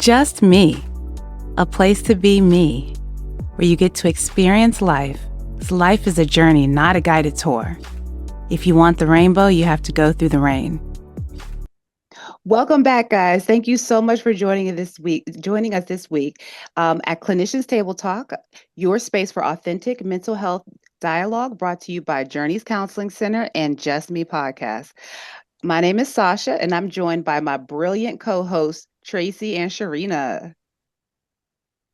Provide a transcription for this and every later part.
Just Me, a place to be me, where you get to experience life. 'Cause life is a journey, not a guided tour. If you want the rainbow, you have to go through the rain. Welcome back, guys. Thank you so much for joining us this week. At Clinicians Table Talk, your space for authentic mental health dialogue, brought to you by Journeys Counseling Center and Just Me podcast. My name is Sasha, and I'm joined by my brilliant co-hosts Tracy and Sharina.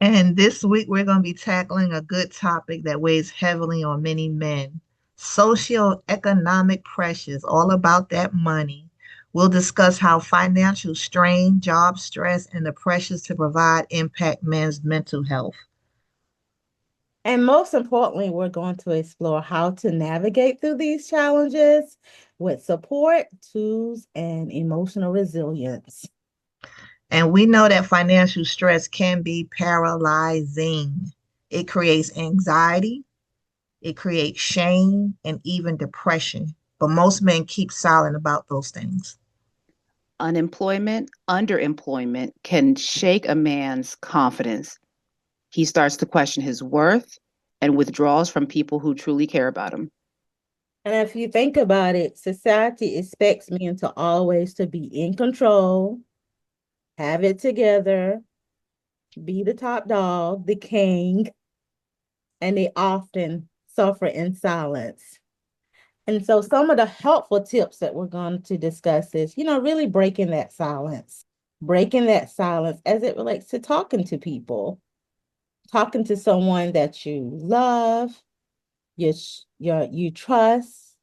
And this week, we're going to be tackling a good topic that weighs heavily on many men: socioeconomic pressures, all about that money. We'll discuss how financial strain, job stress, and the pressures to provide impact men's mental health. And most importantly, we're going to explore how to navigate through these challenges with support, tools, and emotional resilience. And we know that financial stress can be paralyzing. It creates anxiety, it creates shame, and even depression. But most men keep silent about those things. Unemployment, underemployment can shake a man's confidence. He starts to question his worth and withdrawals from people who truly care about him. And if you think about it, society expects men to always to be in control, have it together, be the top dog, the king, and they often suffer in silence. And so some of the helpful tips that we're going to discuss is, really breaking that silence as it relates to talking to people, talking to someone that you love, you trust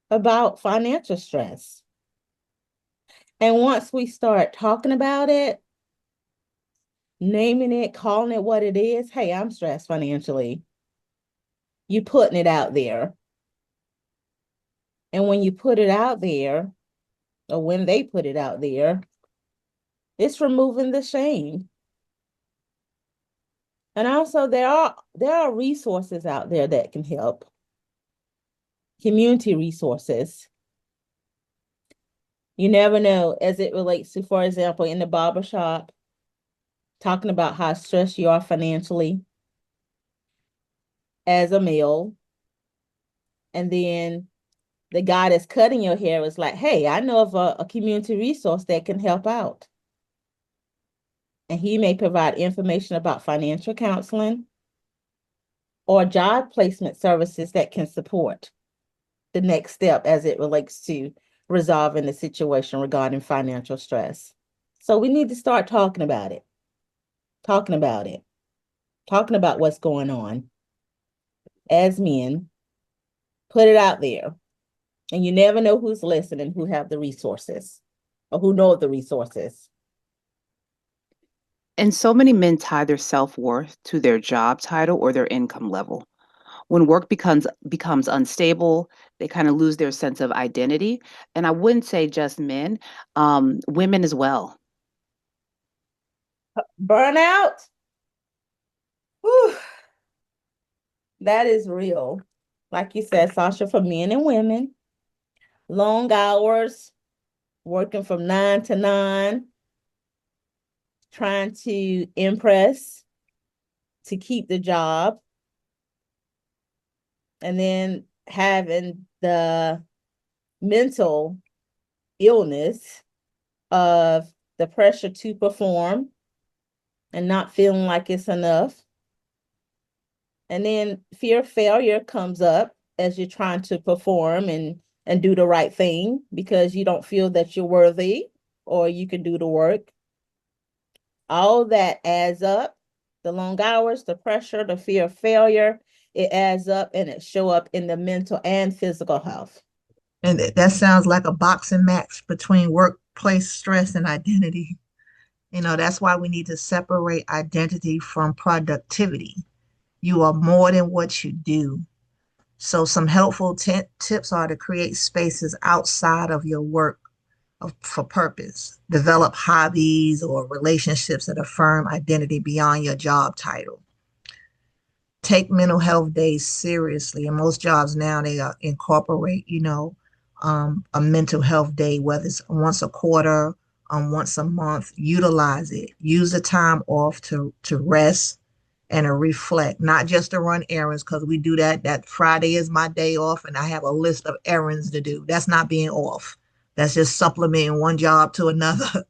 about financial stress. And once we start talking about it, naming it, calling it what it is, hey, I'm stressed financially. You putting it out there. And when you put it out there, or when they put it out there, it's removing the shame. And also there are resources out there that can help. Community resources. You never know as it relates to, for example, in the barbershop, talking about how stressed you are financially as a male. And then the guy that's cutting your hair is like, hey, I know of a community resource that can help out. And he may provide information about financial counseling or job placement services that can support the next step as it relates to resolving the situation regarding financial stress. So we need to start talking about it, talking about what's going on as men, put it out there. And you never know who's listening, who have the resources or who know the resources. And so many men tie their self-worth to their job title or their income level. When work becomes unstable, they kind of lose their sense of identity. And I wouldn't say just men, women as well. Burnout, whew, that is real. Like you said, Sasha, for men and women, long hours, working from 9 to 9, trying to impress, to keep the job, and then having the mental illness of the pressure to perform and not feeling like it's enough. And then fear of failure comes up as you're trying to perform and do the right thing because you don't feel that you're worthy or you can do the work. All that adds up. The long hours, the pressure, the fear of failure, it adds up and it show up in the mental and physical health. And that sounds like a boxing match between workplace stress and identity. That's why we need to separate identity from productivity. You are more than what you do. So some helpful tips are to create spaces outside of your work for purpose. Develop hobbies or relationships that affirm identity beyond your job title. Take mental health days seriously. And most jobs now, they incorporate, a mental health day, whether it's once a quarter once a month. Utilize it. Use the time off to rest and to reflect, not just to run errands, because we do that. That Friday is my day off and I have a list of errands to do. That's not being off. That's just supplementing one job to another.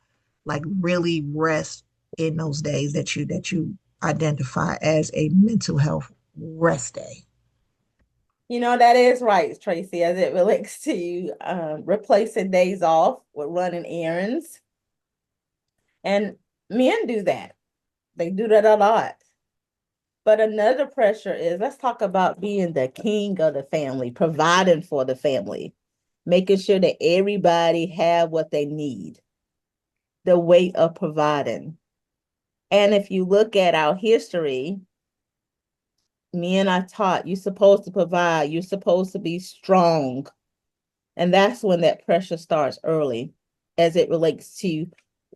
Like really rest in those days that you identify as a mental health rest day. That is right, Tracy, as it relates to replacing days off with running errands. And men do that. They do that a lot. But another pressure is, let's talk about being the king of the family, providing for the family, making sure that everybody have what they need, the weight of providing. And if you look at our history, men are taught you're supposed to provide, you're supposed to be strong. And that's when that pressure starts early as it relates to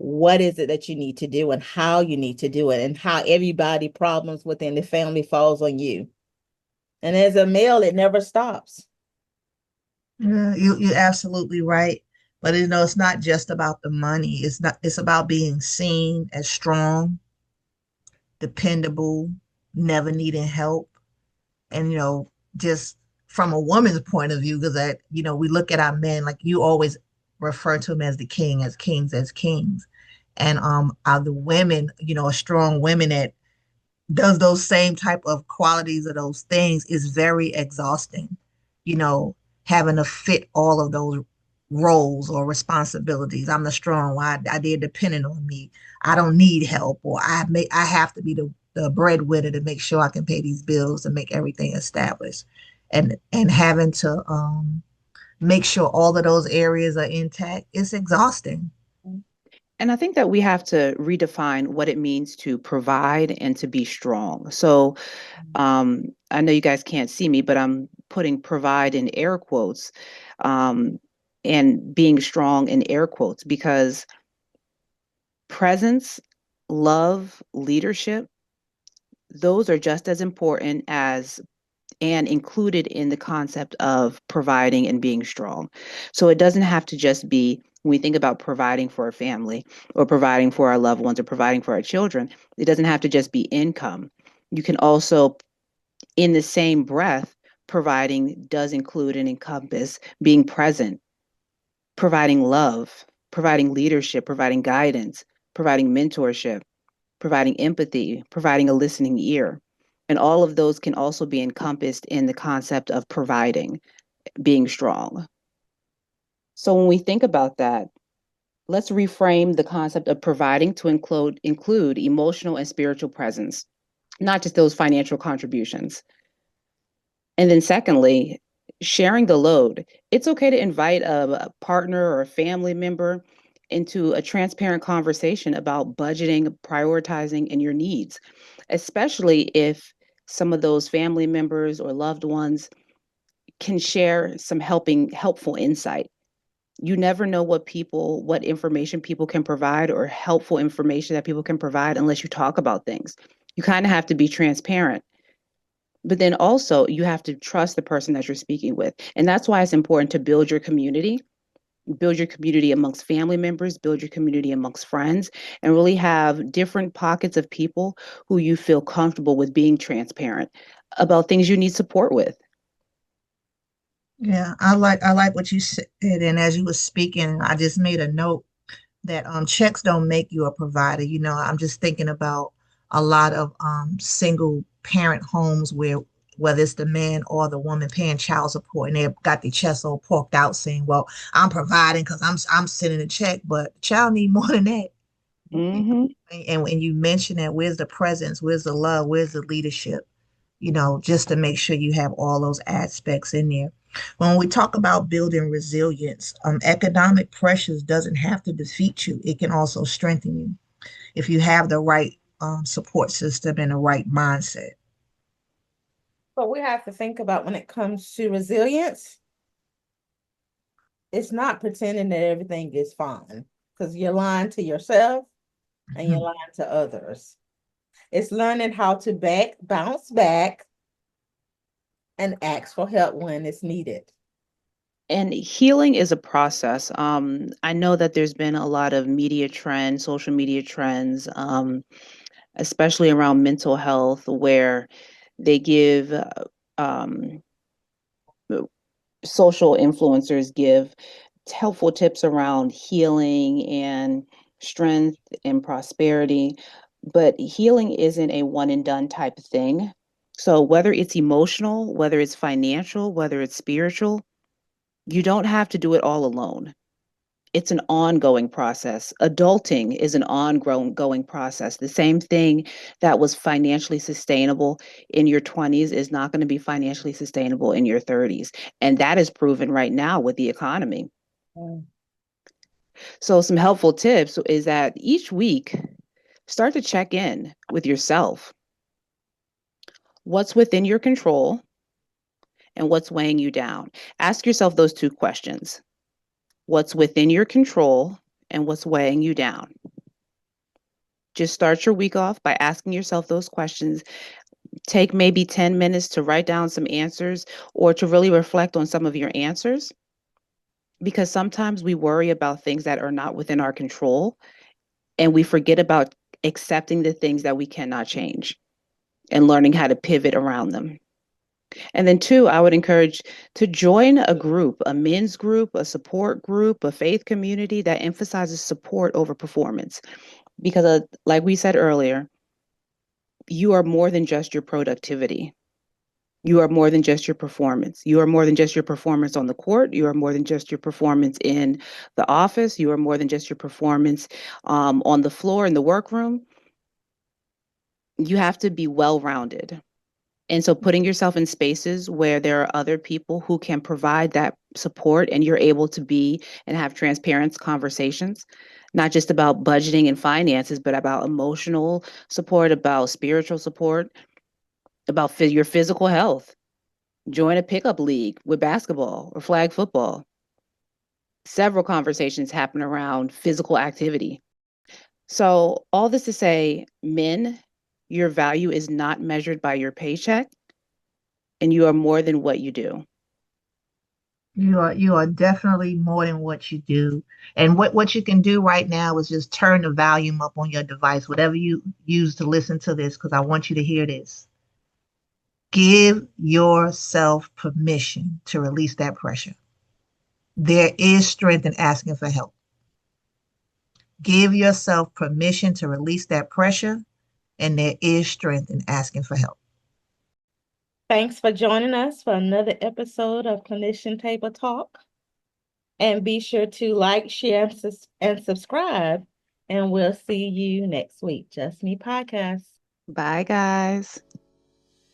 what is it that you need to do and how you need to do it and how everybody problems within the family falls on you. And as a male, it never stops. Yeah, you're absolutely right. But it's not just about the money. It's about being seen as strong, dependable, never needing help. And just from a woman's point of view, because we look at our men, like you always refer to them as the king, as kings, as kings. And are the women, strong women that does those same type of qualities of those things is very exhausting, you know, having to fit all of those roles or responsibilities. I'm the strong one. They're dependent on me. I don't need help, or I have to be the breadwinner to make sure I can pay these bills and make everything established. And having to make sure all of those areas are intact, it's exhausting. And I think that we have to redefine what it means to provide and to be strong. So I know you guys can't see me, but I'm putting provide in air quotes, and being strong in air quotes, because presence, love, leadership, those are just as important as and included in the concept of providing and being strong. So it doesn't have to just be, when we think about providing for a family or providing for our loved ones or providing for our children, it doesn't have to just be income. You can also, in the same breath, providing does include and encompass being present, providing love, providing leadership, providing guidance, providing mentorship, providing empathy, providing a listening ear. And all of those can also be encompassed in the concept of providing, being strong. So when we think about that, let's reframe the concept of providing to include emotional and spiritual presence, not just those financial contributions. And then secondly, sharing the load. It's okay to invite a partner or a family member into a transparent conversation about budgeting, prioritizing, and your needs, especially if some of those family members or loved ones can share some helpful insight. You never know what information people can provide or helpful information that people can provide unless you talk about things. You kind of have to be transparent. But then also you have to trust the person that you're speaking with. And that's why it's important to build your community amongst family members, build your community amongst friends, and really have different pockets of people who you feel comfortable with being transparent about things you need support with. Yeah, I like what you said, and as you were speaking, I just made a note that checks don't make you a provider. I'm just thinking about a lot of single parent homes where whether it's the man or the woman paying child support, and they've got their chest all porked out saying, "Well, I'm providing because I'm sending a check," but the child need more than that. Mm-hmm. And when you mention that, where's the presence, where's the love, where's the leadership? Just to make sure you have all those aspects in there. When we talk about building resilience, economic pressures doesn't have to defeat you. It can also strengthen you if you have the right support system and the right mindset. But we have to think about, when it comes to resilience, it's not pretending that everything is fine, because you're lying to yourself and you're lying to others. It's learning how to bounce back and ask for help when it's needed. And healing is a process. I know that there's been a lot of media trends, social media trends, especially around mental health, where they give um, social influencers give helpful tips around healing and strength and prosperity. But healing isn't a one and done type of thing. So whether it's emotional, whether it's financial, whether it's spiritual, you don't have to do it all alone. It's an ongoing process. Adulting is an ongoing process. The same thing that was financially sustainable in your 20s is not going to be financially sustainable in your 30s. And that is proven right now with the economy. Mm. So, some helpful tips is that each week, start to check in with yourself. What's within your control and what's weighing you down? Ask yourself those two questions. What's within your control and what's weighing you down? Just start your week off by asking yourself those questions. Take maybe 10 minutes to write down some answers or to really reflect on some of your answers. Because sometimes we worry about things that are not within our control and we forget about accepting the things that we cannot change and learning how to pivot around them. And then two, I would encourage to join a group, a men's group, a support group, a faith community that emphasizes support over performance. Because like we said earlier, you are more than just your productivity. You are more than just your performance. You are more than just your performance on the court. You are more than just your performance in the office. You are more than just your performance on the floor in the workroom. You have to be well-rounded. And so putting yourself in spaces where there are other people who can provide that support and you're able to be and have transparent conversations, not just about budgeting and finances, but about emotional support, about spiritual support, about your physical health. Join a pickup league with basketball or flag football. Several conversations happen around physical activity. So all this to say, men, your value is not measured by your paycheck, and you are more than what you do. You are definitely more than what you do. And what you can do right now is just turn the volume up on your device, whatever you use to listen to this, because I want you to hear this. Give yourself permission to release that pressure. There is strength in asking for help. Give yourself permission to release that pressure, and there is strength in asking for help. Thanks for joining us for another episode of Clinician Table Talk. And be sure to like, share, and subscribe. And we'll see you next week. Just Me Podcast. Bye, guys.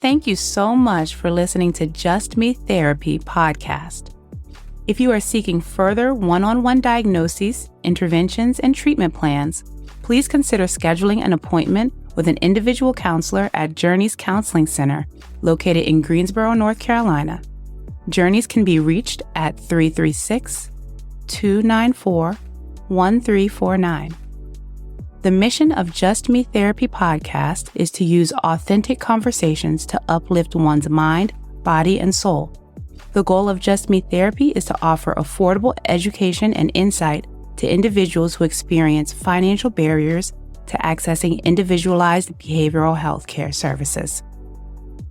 Thank you so much for listening to Just Me Therapy podcast. If you are seeking further one-on-one diagnoses, interventions, and treatment plans, please consider scheduling an appointment with an individual counselor at Journeys Counseling Center, located in Greensboro, North Carolina. Journeys can be reached at 336-294-1349. The mission of Just Me Therapy podcast is to use authentic conversations to uplift one's mind, body, and soul. The goal of Just Me Therapy is to offer affordable education and insight to individuals who experience financial barriers to accessing individualized behavioral health care services.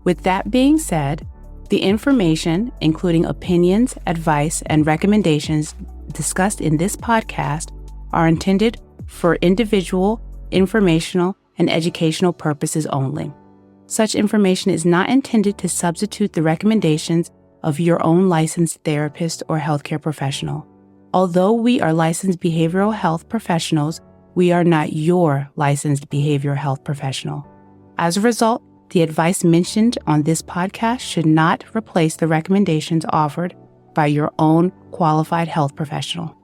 With that being said, the information, including opinions, advice, and recommendations discussed in this podcast, are intended for individual, informational, and educational purposes only. Such information is not intended to substitute the recommendations of your own licensed therapist or healthcare professional. Although we are licensed behavioral health professionals, we are not your licensed behavioral health professional. As a result, the advice mentioned on this podcast should not replace the recommendations offered by your own qualified health professional.